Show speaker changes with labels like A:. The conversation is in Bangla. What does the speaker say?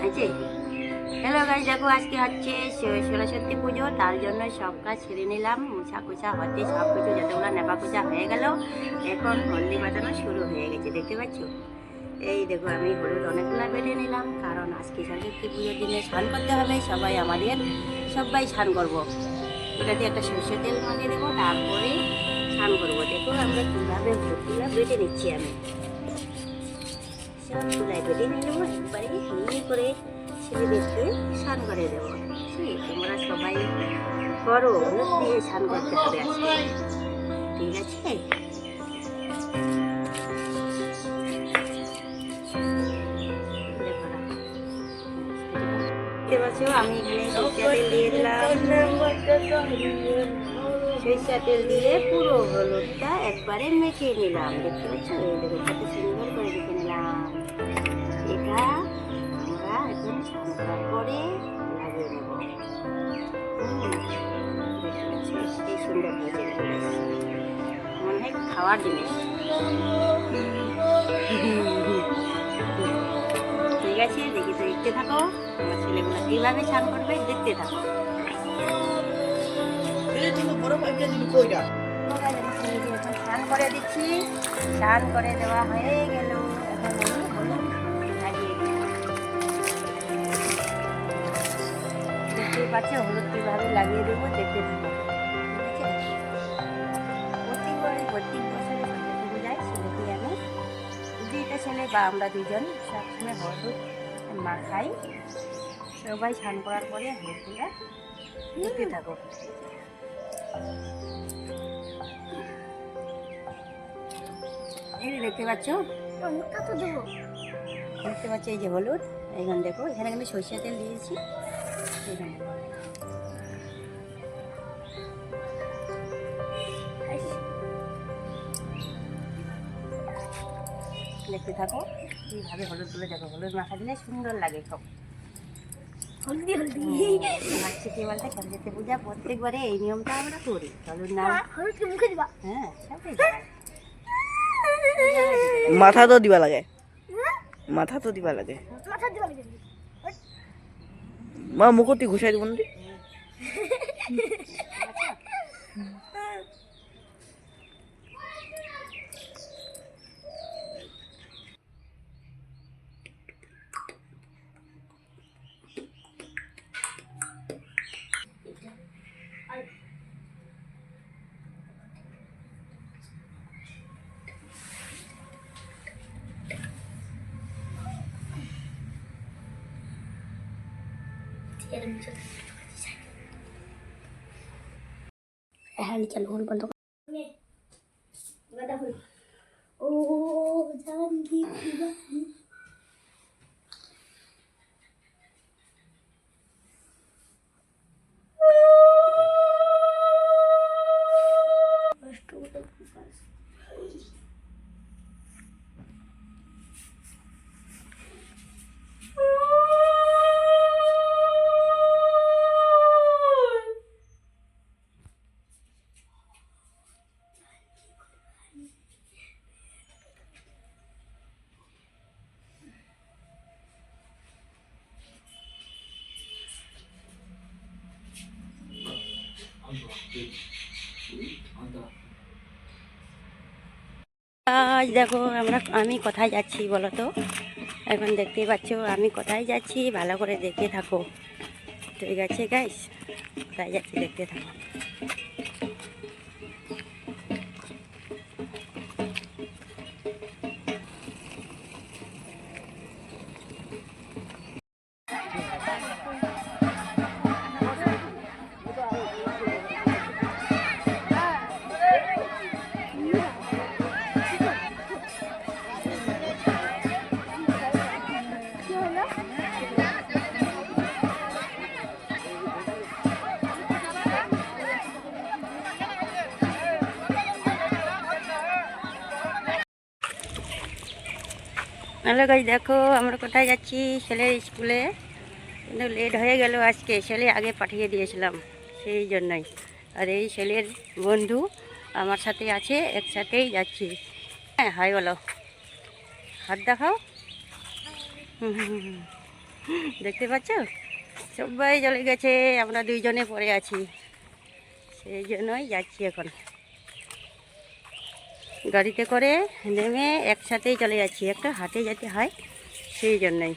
A: আছে। হ্যালো গাইস, দেখো আজকে হচ্ছে সরস্বতী পুজো, তার জন্য সব কাজ ছেড়ে নিলাম। মোছা কোছা হতে সব কিছু যতগুলো নেপা কোচা হয়ে গেল, এখন হলদি বাটানো শুরু হয়ে গেছে, দেখতে পাচ্ছ। এই দেখো আমি হলুদ অনেকগুলো বেটে নিলাম, কারণ আজকে সরস্বতী পুজোর দিনে স্নান করতে হবে। সবাই স্নান করবো। ওটা দিয়ে একটা সরষের তেল মাখিয়ে দেবো, তারপরে স্নান করবো। দেখো আমরা কীভাবে হলুদগুলো বেটে নিচ্ছি। আমি সব চুলায় বেটে নিয়ে নেবো, একবারে মিহি করে ছেলেদেরকে স্নান করে দেবো। তোমরা সবাই করো, হলুদ দিয়ে স্নান করতে হবে আজকে, ঠিক আছে। দেখতে পাচ্ছ আমি এখানে সরিষা তেল দিয়ে দিলাম। সরিষা তেল দিয়ে পুরো হলুদটা একবারে মেখে নিলাম, দেখতে পাচ্ছ। এই দেখো কত সুন্দর করে মেখে নিলাম। এটা আমরা এখন স্নান করার পরে লাগিয়ে নেব। কি সুন্দর হয়েছে, মনে হয় খাওয়ার জিনিস। ঠিক আছে, দেখি তো, দেখতে থাকো। আমার ছেলেগুলো কিভাবে স্নান করবে দেখতে থাকো। স্নান করে দিচ্ছি, স্নান করে দেওয়া হয়ে গেল। এখন আমি হলুদ লাগিয়ে দিই। দেখতে পাচ্ছি হলুদ কীভাবে লাগিয়ে দেবো, দেখতে থাকো। প্রত্যেক বছরে সরস্বতী পূজায় ছেলেকে আমি, দুইটা ছেলে বা আমরা দুজন সবসময় হলুদ মাখাই। সবাই স্নান করার পরে হলুদগুলো দেখতে থাকো। এই দেখতে পাচ্ছ, দেখতে পাচ্ছ এই যে হলুদ। এখানে দেখো, এখানে আমি সরষের তেল দিয়েছি। এখানে দেখতে থাকো কীভাবে হলুদগুলো, দেখো হলুদ মাখা দিলে সুন্দর লাগে খুব। হলদি হলদি মাছি কি বলতে, সরস্বতী পূজা প্রত্যেকবারে এই নিয়মটা আমরা করি। হলুদ না হলুদ মুখে দিবা, হ্যাঁ সবাই
B: মাথা তো দিবা লাগে, মাথা তো দিবা লাগে, মা মুকুতি ঘুষাই দিব না।
A: হ্যাঁ চলো হল বন্ধ। ও জানকি আজ দেখো আমি কোথায় যাচ্ছি বলো তো। এখন দেখতেই পাচ্ছ আমি কোথায় যাচ্ছি, ভালো করে দেখতে থাকো, ঠিক আছে গাইস। কোথায় যাচ্ছি দেখতে থাকো। হ্যালো গাইস, দেখো আমরা কোথায় যাচ্ছি, ছেলের স্কুলে। কিন্তু লেট হয়ে গেল আজকে, ছেলে আগে পাঠিয়ে দিয়েছিলাম সেই জন্যই। আর এই ছেলের বন্ধু আমার সাথে আছে, একসাথেই যাচ্ছি। হ্যাঁ হাই বলো, হাত দেখাও। দেখতে পাচ্ছ, সবাই চলে গেছে, আমরা দুইজনে পড়ে আছি। সেই জন্যই যাচ্ছি এখন, গাড়িতে করে নেমে একসাথেই চলে যাচ্ছি, একটা হাটে যেতে হয় সেই জন্যই।